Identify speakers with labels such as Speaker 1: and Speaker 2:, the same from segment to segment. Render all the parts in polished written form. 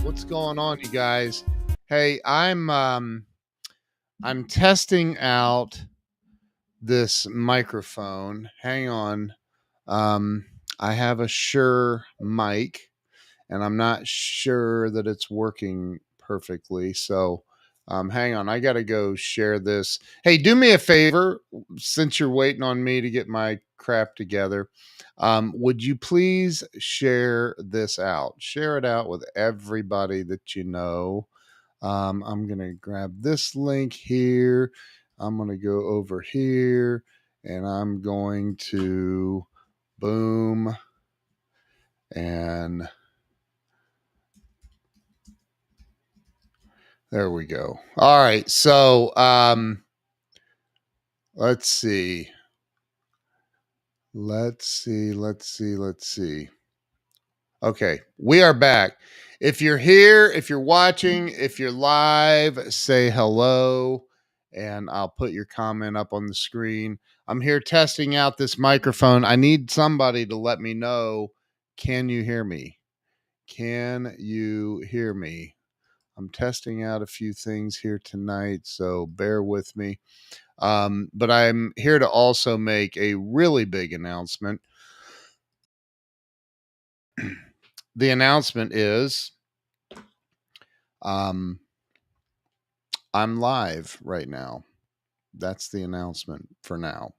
Speaker 1: What's going on, you guys? Hey, I'm testing out this microphone. Hang on. Um I have a Shure mic and I'm not sure that it's working perfectly. So hang on. I got to go share this. Hey, do me a favor since you're waiting on me to get my crap together. Would you please share this out? Share it out with everybody that you know. I'm going to grab this link here. I'm going to go over here and I'm going to boom and there we go. All right. So let's see. Let's see. Okay, we are back. If you're here, if you're watching, if you're live, say hello and I'll put your comment up on the screen. I'm here testing out this microphone. I need somebody to let me know, can you hear me? Can you hear me? I'm testing out a few things here tonight, so bear with me. But I'm here to also make a really big announcement. The announcement is um, I'm live right now. That's the announcement for now.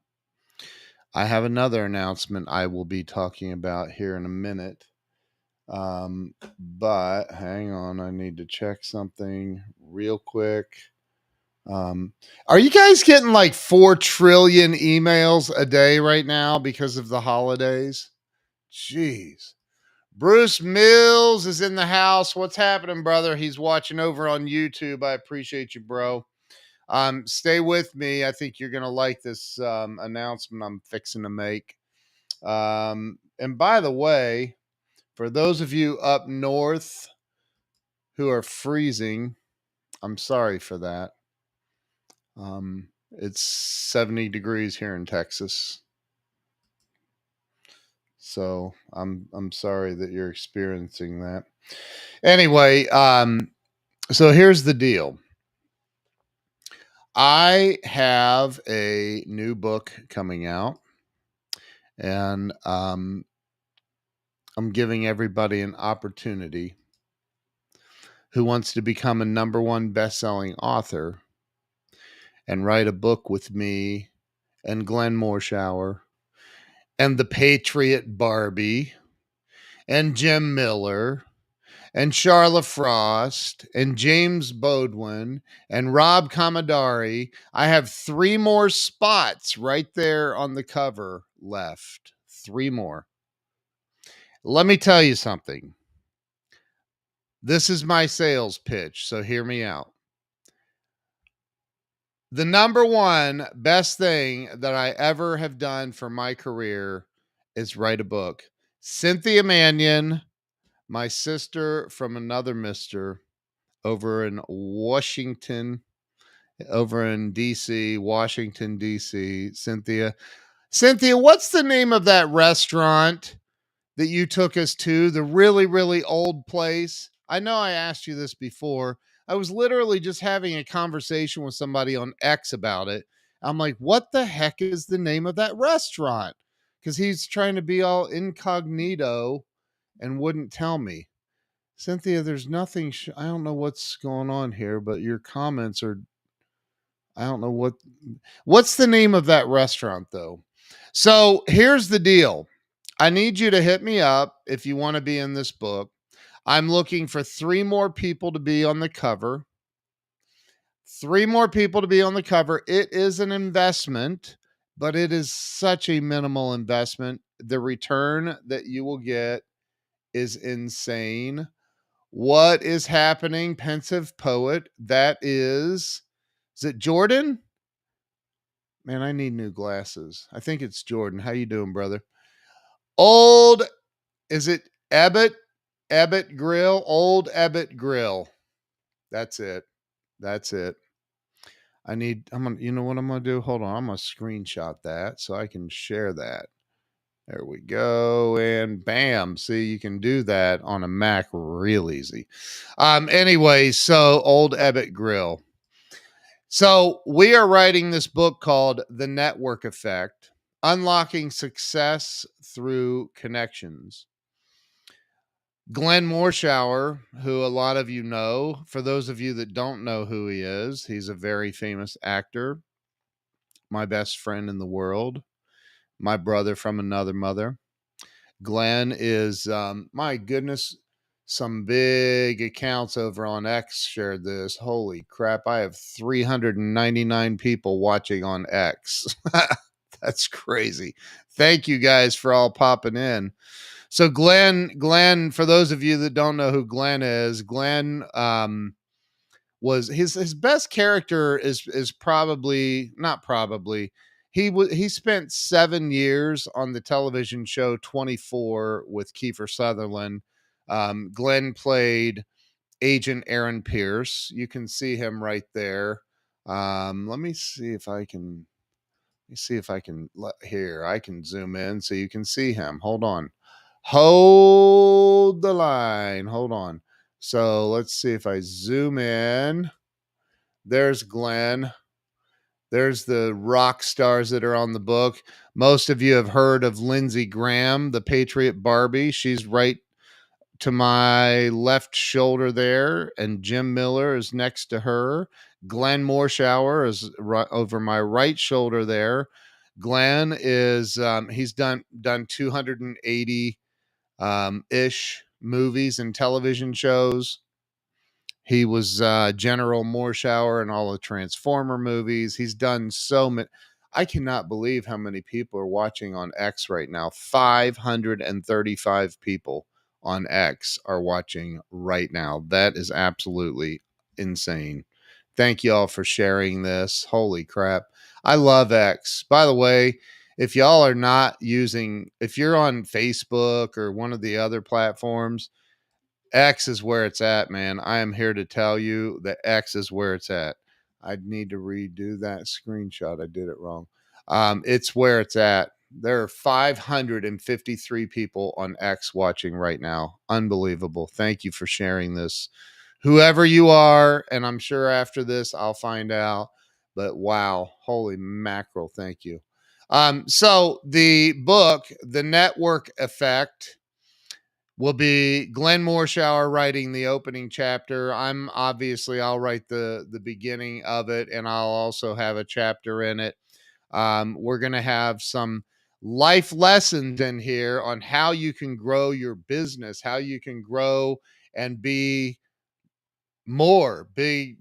Speaker 1: I have another announcement I will be talking about here in a minute. But hang on, I need to check something real quick. Are you guys getting like 4 trillion emails a day right now because of the holidays? Jeez. Bruce Mills is in the house. What's happening, brother? He's watching over on YouTube. I appreciate you, bro. Stay with me. I think you're going to like this announcement I'm fixing to make. And by the way, for those of you up north who are freezing, I'm sorry for that. It's 70 degrees here in Texas. So I'm sorry that you're experiencing that. Anyway, so here's the deal. I have a new book coming out, and I'm giving everybody an opportunity who wants to become a number one best-selling author and write a book with me and Glenn Morshower and the Patriot Barbie and Jim Miller and Charla Frost and James Bodwin and Rob Commodari. I have 3 more spots right there on the cover left. 3 more. Let me tell you something. This is my sales pitch, so hear me out. The number one best thing that I ever have done for my career is write a book. Cynthia Mannion, my sister from another mister, over in Washington, over in DC, Washington, DC. Cynthia, what's the name of that restaurant that you took us to? The really, really old place? I know I asked you this before. I was literally just having a conversation with somebody on X about it. I'm like, what the heck is the name of that restaurant? Because he's trying to be all incognito and wouldn't tell me. Cynthia, there's nothing. I don't know what's going on here, but your comments are. I don't know what's the name of that restaurant though. So here's the deal. I need you to hit me up if you want to be in this book. I'm looking for 3 more people to be on the cover. 3 more people to be on the cover. It is an investment, but it is such a minimal investment. The return that you will get is insane. What is happening, Pensive Poet? That is it Jordan? Man, I need new glasses. I think it's Jordan. How you doing, brother? Old, is it Ebbett? Ebbett Grill? Old Ebbett Grill. That's it. That's it. You know what I'm gonna do? Hold on. I'm gonna screenshot that so I can share that. There we go. And bam. See, you can do that on a Mac real easy. Anyway, so old Ebbett Grill. So we are writing this book called The Network Effect: Unlocking Success Through Connections. Glenn Morshower, who a lot of you know, for those of you that don't know who he is, he's a very famous actor, my best friend in the world, my brother from another mother. Glenn is, my goodness, some big accounts over on X shared this. Holy crap, I have 399 people watching on X. That's crazy. Thank you guys for all popping in. So Glenn, for those of you that don't know who Glenn is, Glenn was his best character is probably not probably he spent 7 years on the television show 24 with Kiefer Sutherland. Glenn played Agent Aaron Pierce. You can see him right there. Let me see if I can. Let me see if I can here. I can zoom in so you can see him. Hold on. Hold the line. Hold on. So let's see if I zoom in. There's Glenn. There's the rock stars that are on the book. Most of you have heard of Lindsey Graham, the Patriot Barbie. She's right to my left shoulder there, and Jim Miller is next to her. Glenn Morshower is right over my right shoulder there. Glenn is he's done 280 ish movies and television shows. He was General Morshower in all the Transformer movies. He's done so many. I cannot believe how many people are watching on X right now. 535 people on X are watching right now. That is absolutely insane. Thank you all for sharing this. Holy crap. I love X. By the way, if y'all are not using, if you're on Facebook or one of the other platforms, X is where it's at, man. I am here to tell you that X is where it's at. I need to redo that screenshot. I did it wrong. It's where it's at. There are 553 people on X watching right now. Unbelievable. Thank you for sharing this. Whoever you are, and I'm sure after this I'll find out. But wow, holy mackerel. Thank you. So the book, The Network Effect, will be Glenn Morshower writing the opening chapter. I'll write the beginning of it, and I'll also have a chapter in it. We're gonna have some life lessons in here on how you can grow your business, how you can grow and be more, be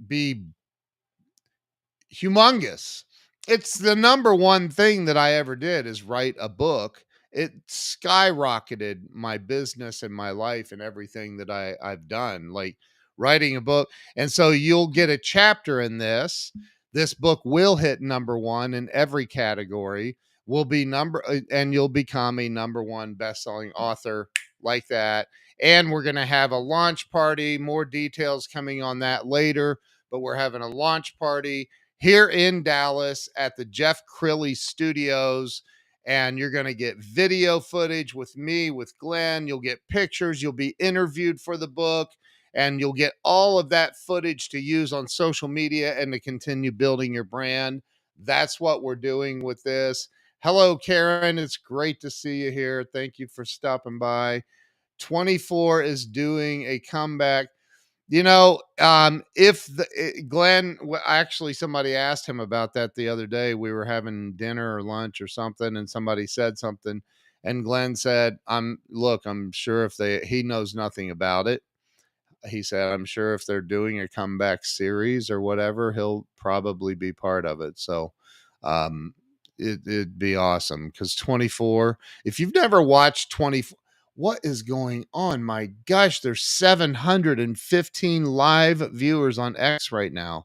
Speaker 1: humongous. It's the number one thing that I ever did is write a book. It skyrocketed my business and my life and everything that I've done, like writing a book. And so you'll get a chapter in this. This book will hit number one in every category, will be and you'll become a number one best-selling author like that. And we're going to have a launch party, more details coming on that later, but we're having a launch party here in Dallas at the Jeff Crilly Studios. And you're going to get video footage with me, with Glenn. You'll get pictures. You'll be interviewed for the book. And you'll get all of that footage to use on social media and to continue building your brand. That's what we're doing with this. Hello, Karen. It's great to see you here. Thank you for stopping by. 24 is doing a comeback. If Glenn, actually, somebody asked him about that the other day. We were having dinner or lunch or something, and somebody said something, and Glenn said, I'm sure he knows nothing about it. He said, I'm sure if they're doing a comeback series or whatever, he'll probably be part of it. So, it'd be awesome because 24, if you've never watched 24, what is going on? My gosh, there's 715 live viewers on X right now.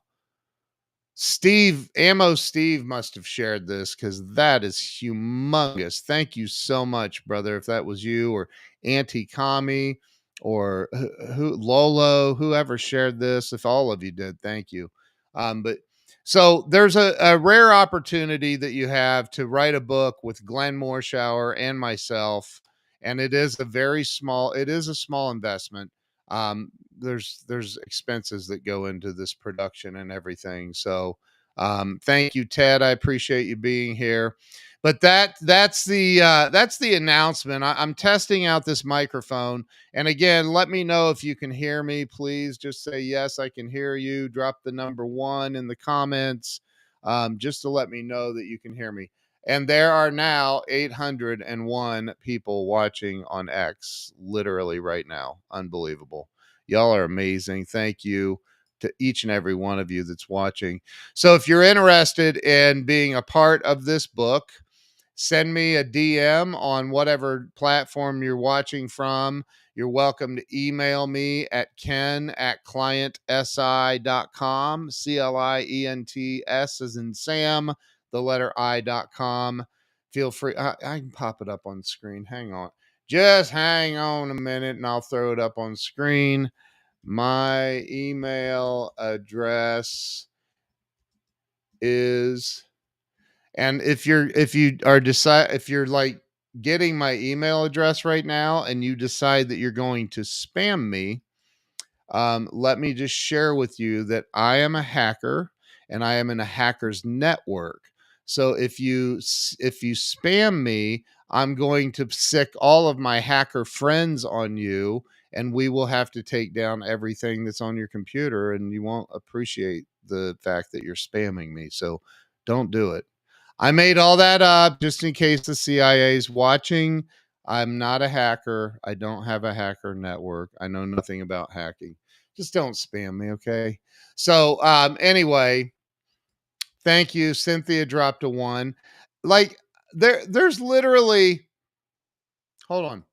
Speaker 1: Steve must have shared this because that is humongous. Thank you so much, brother. If that was you or Auntie Kami or who Lolo, whoever shared this, if all of you did, thank you. But So there's a rare opportunity that you have to write a book with Glenn Morshower and myself, and it is a small investment. There's expenses that go into this production and everything. So thank you, Ted. I appreciate you being here. But that's the announcement. I'm testing out this microphone, and again, let me know if you can hear me. Please just say yes, I can hear you. Drop the number 1 in the comments, just to let me know that you can hear me. And there are now 801 people watching on X, literally right now. Unbelievable. Y'all are amazing. Thank you to each and every one of you that's watching. So if you're interested in being a part of this book, send me a DM on whatever platform you're watching from. You're welcome to email me at ken@clientsi.com, CLIENTS as in Sam, the letter I.com. Feel free. I can pop it up on screen. Hang on. Just hang on a minute and I'll throw it up on screen. My email address is, and if you're like getting my email address right now and you decide that you're going to spam me, let me just share with you that I am a hacker and I am in a hacker's network. So if you spam me, I'm going to sick all of my hacker friends on you, and we will have to take down everything that's on your computer, and you won't appreciate the fact that you're spamming me. So don't do it. I made all that up just in case the CIA is watching. I'm not a hacker. I don't have a hacker network. I know nothing about hacking. Just don't spam me, okay? So, anyway, thank you. Cynthia dropped a 1. Like there's literally, hold on,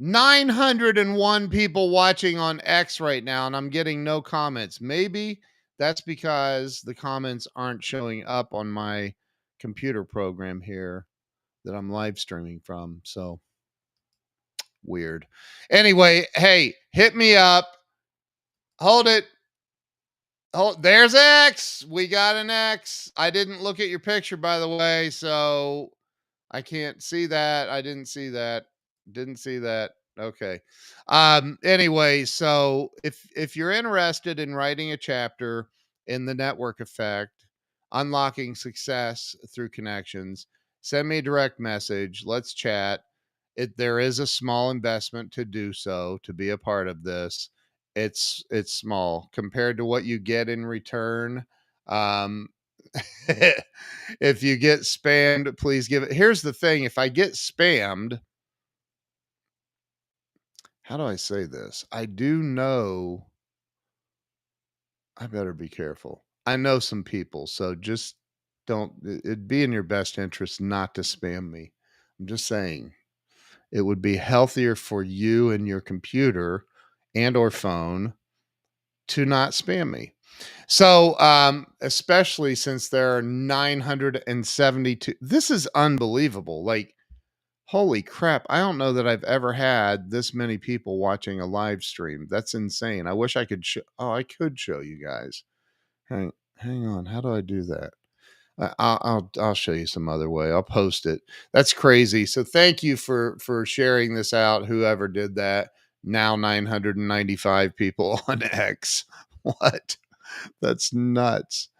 Speaker 1: 901 people watching on X right now, and I'm getting no comments. Maybe that's because the comments aren't showing up on my computer program here that I'm live streaming from. So weird. Anyway, hey, hit me up. Hold it. Oh, there's X. We got an X. I didn't look at your picture, by the way, so I can't see that. I didn't see that. Didn't see that. Okay. Anyway, so if you're interested in writing a chapter in the network effect, unlocking success through connections, send me a direct message. Let's chat. There is a small investment to do so, to be a part of this. It's small compared to what you get in return. Um if you get spammed, please give it. Here's the thing, if I get spammed, how do I say this? I do know, I better be careful. I know some people, so just don't, it'd be in your best interest not to spam me. I'm just saying. It would be healthier for you and your computer and or phone to not spam me. So, especially since there are 972, this is unbelievable. Like, holy crap. I don't know that I've ever had this many people watching a live stream. That's insane. I wish I could I could show you guys. Hang on. How do I do that? I'll show you some other way. I'll post it. That's crazy. So thank you for sharing this out. Whoever did that. Now 995 people on X. What? That's nuts.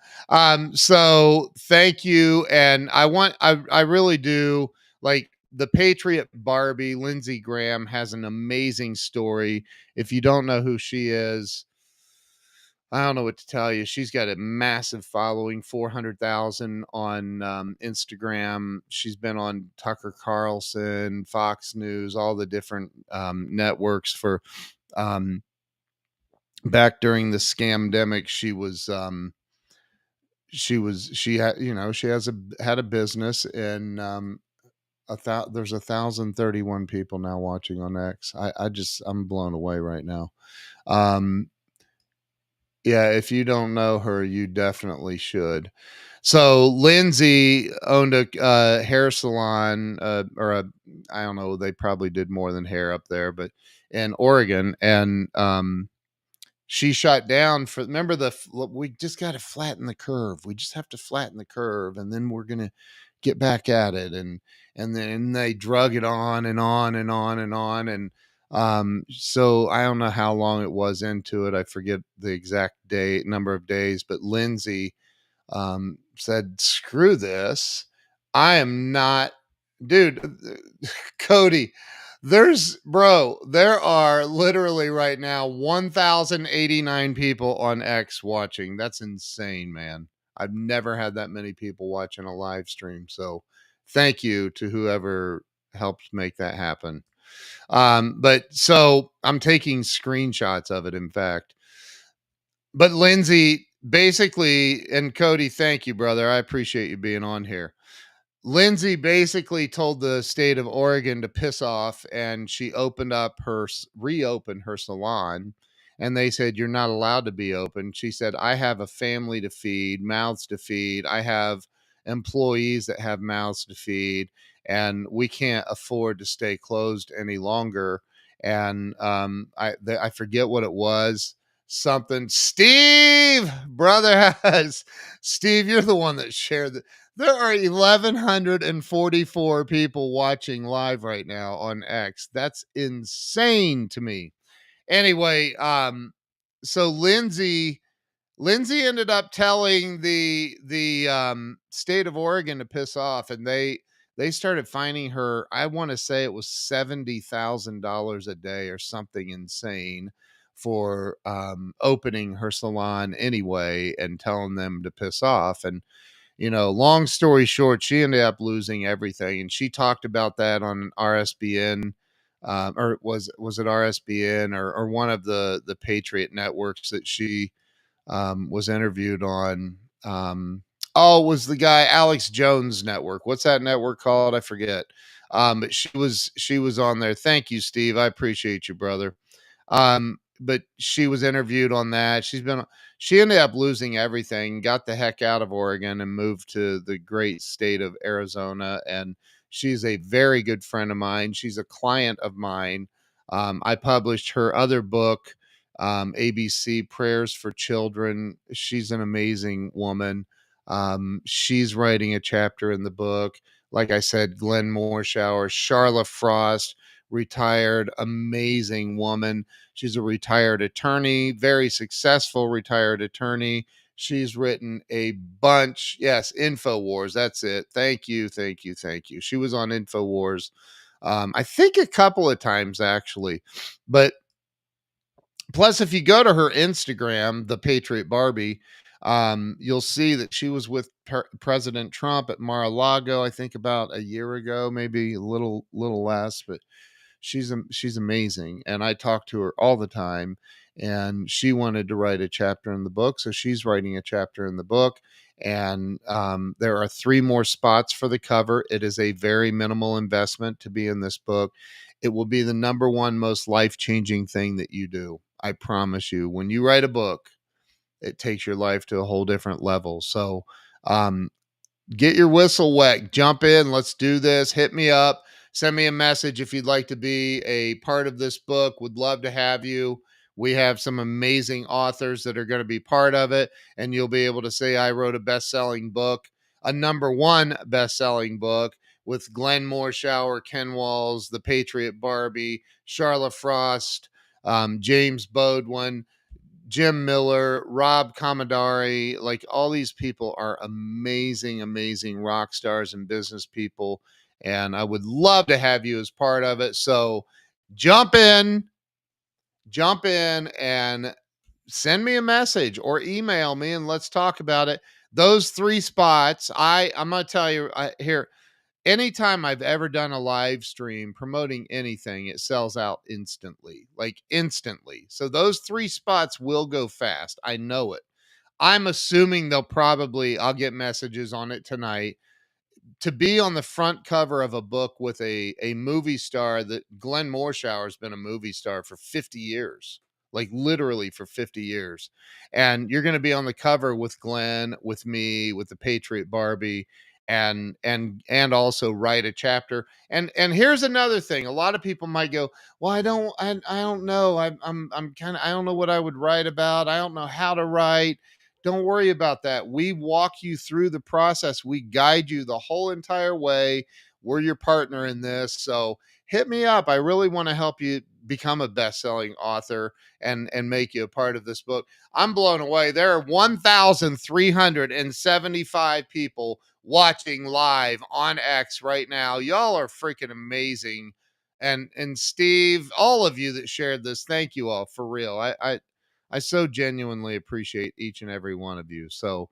Speaker 1: So thank you. And I really do like the Patriot Barbie. Lindsey Graham has an amazing story. If you don't know who she is, I don't know what to tell you. She's got a massive following, 400,000 on Instagram. She's been on Tucker Carlson, Fox News, all the different networks for um, back during the scamdemic. She had, she had a business, and there's 1,031 people now watching on X. I'm blown away right now. Yeah, if you don't know her, you definitely should. So Lindsay owned a hair salon, I don't know, they probably did more than hair up there, but in Oregon, and she shot down for, remember we just got to flatten the curve. We just have to flatten the curve and then we're going to get back at it. And then they drug it on and on and on and on. And so I don't know how long it was into it. I forget the exact date, number of days, but Lindsay said, screw this. I am not, dude, Cody, there are literally right now 1,089 people on X watching. That's insane, man. I've never had that many people watching a live stream. So thank you to whoever helped make that happen. But so I'm taking screenshots of it, in fact. But Lindsay basically, and Cody, thank you, brother. I appreciate you being on here. Lindsay basically told the state of Oregon to piss off, and she reopened her salon, and they said, you're not allowed to be open. She said, I have a family to feed, mouths to feed. I have employees that have mouths to feed, and we can't afford to stay closed any longer. And I forget what it was. Something Steve, brother, has Steve, you're the one that shared that. There are 1,144 people watching live right now on X. That's insane to me. Anyway, so Lindsay ended up telling the state of Oregon to piss off, and they started fining her. I want to say it was $70,000 a day or something insane for opening her salon anyway and telling them to piss off. And long story short, she ended up losing everything, and she talked about that on RSBN, or was it RSBN or one of the Patriot networks that she was interviewed on. Oh, it was the guy Alex Jones Network. What's that network called? I forget. But she was on there. Thank you, Steve. I appreciate you, brother. But she was interviewed on that. She ended up losing everything, got the heck out of Oregon and moved to the great state of Arizona. And she's a very good friend of mine. She's a client of mine. I published her other book, ABC Prayers for Children. She's an amazing woman. She's writing a chapter in the book. Like I said, Glenn Morshower, Charla Frost, retired, amazing woman. She's a retired attorney, very successful retired attorney. She's written a bunch. Yes, InfoWars. That's it. Thank you. Thank you. Thank you. She was on InfoWars, I think a couple of times actually. But plus, if you go to her Instagram, the Patriot Barbie, you'll see that she was with President Trump at Mar-a-Lago, I think about a year ago, maybe a little less, but she's amazing, and I talk to her all the time. And she wanted to write a chapter in the book, so she's writing a chapter in the book. And there are 3 more spots for the cover. It is a very minimal investment to be in this book. It will be the number one most life-changing thing that you do. I promise you. When you write a book, it takes your life to a whole different level. So um, get your whistle wet, jump in, let's do this. Hit me up, send me a message if you'd like to be a part of this book. Would love to have you. We have some amazing authors that are going to be part of it, and you'll be able to say I wrote a best-selling book, a number 1 best-selling book with Glenn Morshower, Ken Walls, the Patriot Barbie, Charla Frost, James Bodwin, Jim Miller, Rob Commodari, like all these people are amazing, amazing rock stars and business people. And I would love to have you as part of it. So jump in and send me a message or email me and let's talk about it. Those 3 spots, I'm going to tell you here, anytime I've ever done a live stream promoting anything, it sells out instantly, like instantly. So those 3 spots will go fast. I know it. I'm assuming I'll get messages on it tonight. To be on the front cover of a book with a movie star, that Glenn Morshower has been a movie star for 50 years, like literally for 50 years. And you're going to be on the cover with Glenn, with me, with the Patriot Barbie. and also write a chapter. And here's another thing. A lot of people might go, well, I don't know. I'm kind of, I don't know what I would write about. I don't know how to write. Don't worry about that. We walk you through the process. We guide you the whole entire way. We're your partner in this. So hit me up. I really want to help you become a best-selling author and make you a part of this book. I'm blown away. There are 1,375 people watching live on X right now. Y'all are freaking amazing. And Steve, all of you that shared this, thank you all for real. I so genuinely appreciate each and every one of you. So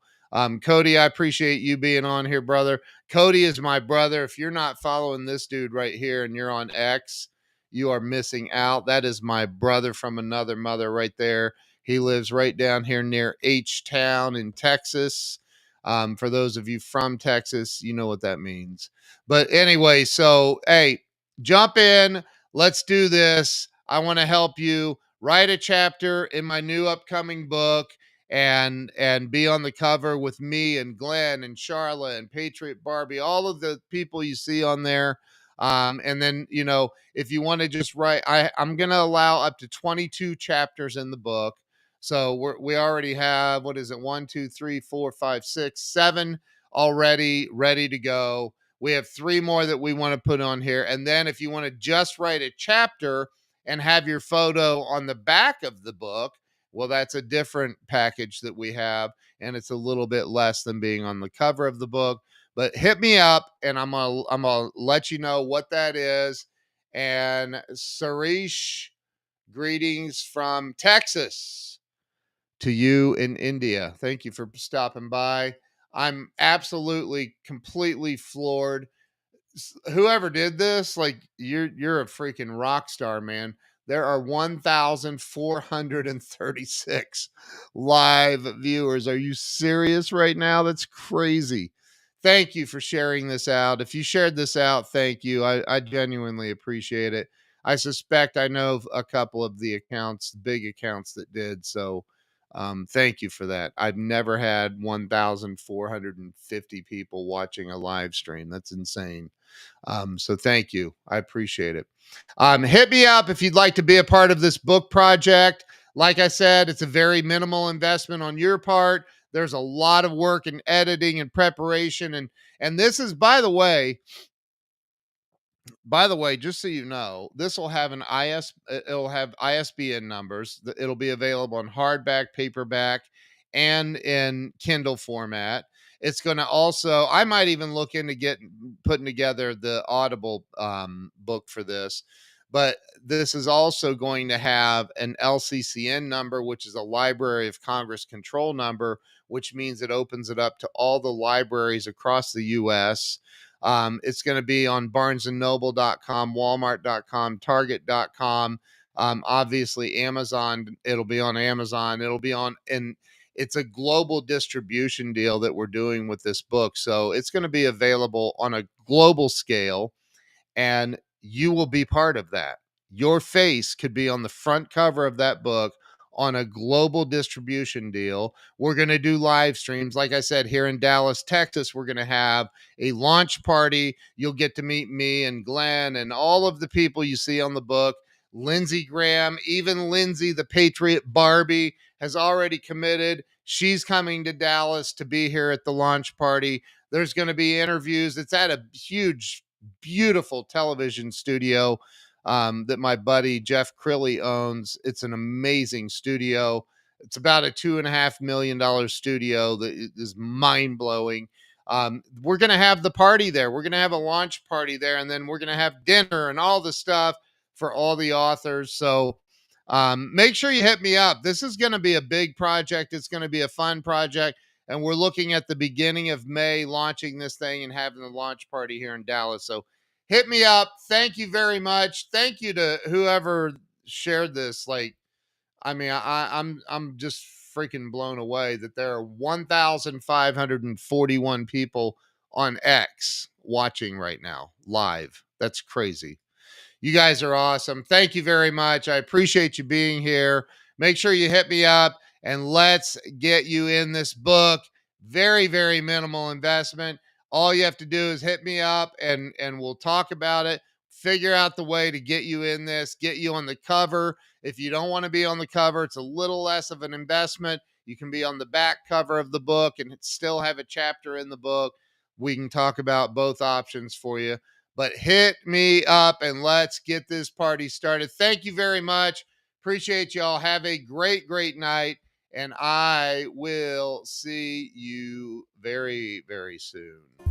Speaker 1: Cody, I appreciate you being on here, brother. Cody is my brother. If you're not following this dude right here and you're on X, you are missing out. That is my brother from another mother right there. He lives right down here near H Town in Texas. For those of you from Texas, you know what that means. But anyway, so hey, jump in. Let's do this. I want to help you write a chapter in my new upcoming book and be on the cover with me and Glenn and Charla and Patriot Barbie, all of the people you see on there. And then, you know, if you want to just write, I'm going to allow up to 22 chapters in the book. So we already have, what is it? 1, 2, 3, 4, 5, 6, 7 already ready to go. We have 3 more that we want to put on here. And then if you want to just write a chapter and have your photo on the back of the book, well, that's a different package that we have. And it's a little bit less than being on the cover of the book. But hit me up and I'm gonna let you know what that is. And Sarish, greetings from Texas to you in India. Thank you for stopping by. I'm absolutely completely floored. Whoever did this, like you're a freaking rock star, man. There are 1,436 live viewers. Are you serious right now? That's crazy. Thank you for sharing this out. If you shared this out, thank you. I genuinely appreciate it. I suspect I know a couple of the accounts, big accounts that did. So thank you for that. I've never had 1,450 people watching a live stream. That's insane. So thank you. I appreciate it. Hit me up if you'd like to be a part of this book project. Like I said, it's a very minimal investment on your part. There's a lot of work in editing and preparation. And this is, by the way, just so you know, this will have it'll have ISBN numbers. It'll be available in hardback, paperback, and in Kindle format. It's going to also, I might even look into putting together the Audible book for this. But this is also going to have an LCCN number, which is a Library of Congress control number, which means it opens it up to all the libraries across the U.S. It's going to be on barnesandnoble.com, walmart.com, target.com. Obviously Amazon, it'll be on Amazon. It'll be on, and it's a global distribution deal that we're doing with this book. So it's going to be available on a global scale and you will be part of that. Your face could be on the front cover of that book on a global distribution deal. We're going to do live streams. Like I said, here in Dallas, Texas, we're going to have a launch party. You'll get to meet me and Glenn and all of the people you see on the book. Lindsey Graham, even Lindsay, the Patriot Barbie, has already committed. She's coming to Dallas to be here at the launch party. There's going to be interviews. It's at a huge, beautiful television studio that my buddy Jeff Crilly owns. It's an amazing studio. It's about a $2.5 million studio that is mind blowing. We're going to have the party there. We're going to have a launch party there, and then we're going to have dinner and all the stuff for all the authors. So make sure you hit me up. This is going to be a big project. It's going to be a fun project. And we're looking at the beginning of May launching this thing and having the launch party here in Dallas. So hit me up. Thank you very much. Thank you to whoever shared this. Like, I mean, I'm just freaking blown away that there are 1,541 people on X watching right now live. That's crazy. You guys are awesome. Thank you very much. I appreciate you being here. Make sure you hit me up and let's get you in this book. Very, very minimal investment. all you have to do is hit me up and we'll talk about it, figure out the way to get you in this, get you on the cover. If you don't want to be on the cover, it's a little less of an investment. You can be on the back cover of the book and still have a chapter in the book. We can talk about both options for you. But hit me up and let's get this party started. Thank you very much. Appreciate y'all. Have a great, great night. And I will see you very, very soon.